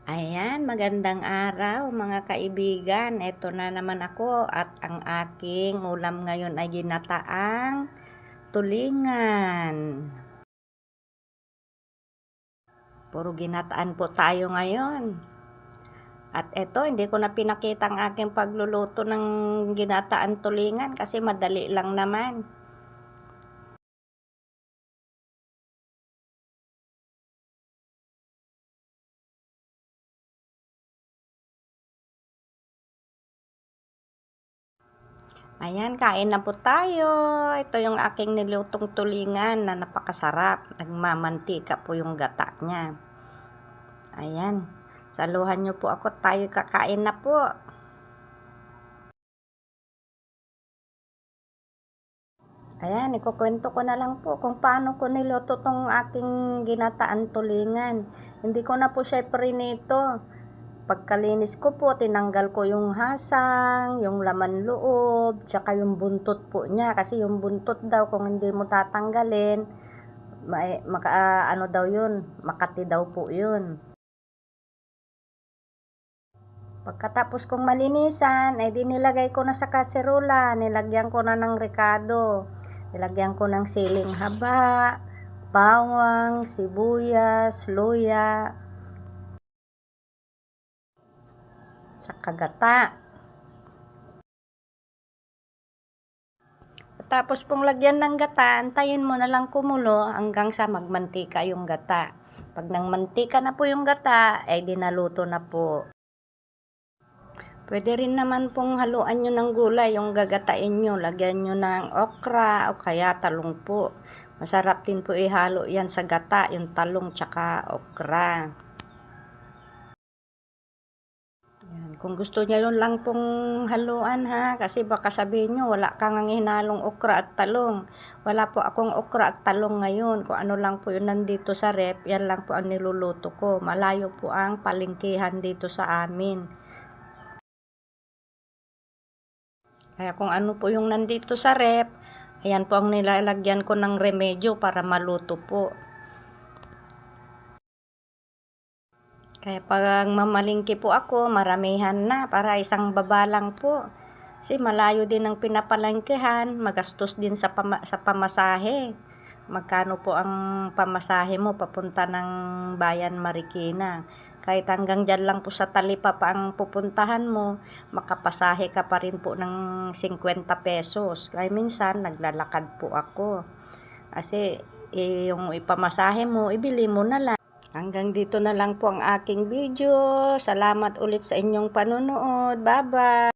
Ayan, magandang araw mga kaibigan. Ito na naman ako at ang aking ulam ngayon ay ginataang tulingan. Puro ginataan po tayo ngayon. At ito, hindi ko na pinakita ang aking pagluluto ng ginataan tulingan kasi madali lang naman. Ayan, kain na po tayo. Ito yung aking nilutong tulingan na napakasarap. Nagmamantika po yung gata niya. Ayan, saluhan nyo po ako. Tayo kakain na po. Ayan, ikukwento ko na lang po kung paano ko niluto tong aking ginataan tulingan. Hindi ko na po siya prinito. Pagkalinis ko po, tinanggal ko yung hasang, yung laman loob, tsaka yung buntot po niya. Kasi yung buntot daw, kung hindi mo tatanggalin, ano daw yun, makati daw po yun. Pagkatapos kong malinisan, ay dinilagay ko na sa kaserola, nilagyan ko na ng rekado. Nilagyan ko ng siling haba, bawang, sibuyas, luya, sa kagata. Tapos pong lagyan ng gata, antayin mo na lang kumulo hanggang sa magmantika yung gata. Pag nang mantika na po yung gata, ay dinaluto na po. Pwede rin naman pong haluan nyo ng gulay, yung gagatain nyo. Lagyan nyo ng okra o kaya talong po. Masarap din po ihalo yan sa gata, yung talong tsaka okra. Yan. Kung gusto nyo yun lang pong haluan ha, kasi baka sabihin nyo wala kang hinalong okra at talong. Wala po akong okra at talong ngayon. Kung ano lang po yun nandito sa rep, yan lang po ang niluluto ko. Malayo po ang palengkehan dito sa amin. Kaya kung ano po yung nandito sa rep, ayan po ang nilalagyan ko ng remedyo para maluto po. Kaya pag mamalingki po ako, maramihan na para isang baba lang po. Kasi malayo din ang pinapalengkehan, magastos din sa pamasahe. Magkano po ang pamasahe mo papunta ng Bayan Marikina? Kahit hanggang dyan lang po sa Talipa pa ang pupuntahan mo, makapasahe ka pa rin po ng 50 pesos. Kaya minsan naglalakad po ako. Kasi yung ipamasahe mo, ibili mo na lang. Hanggang dito na lang po ang aking video. Salamat ulit sa inyong panonood. Bye-bye!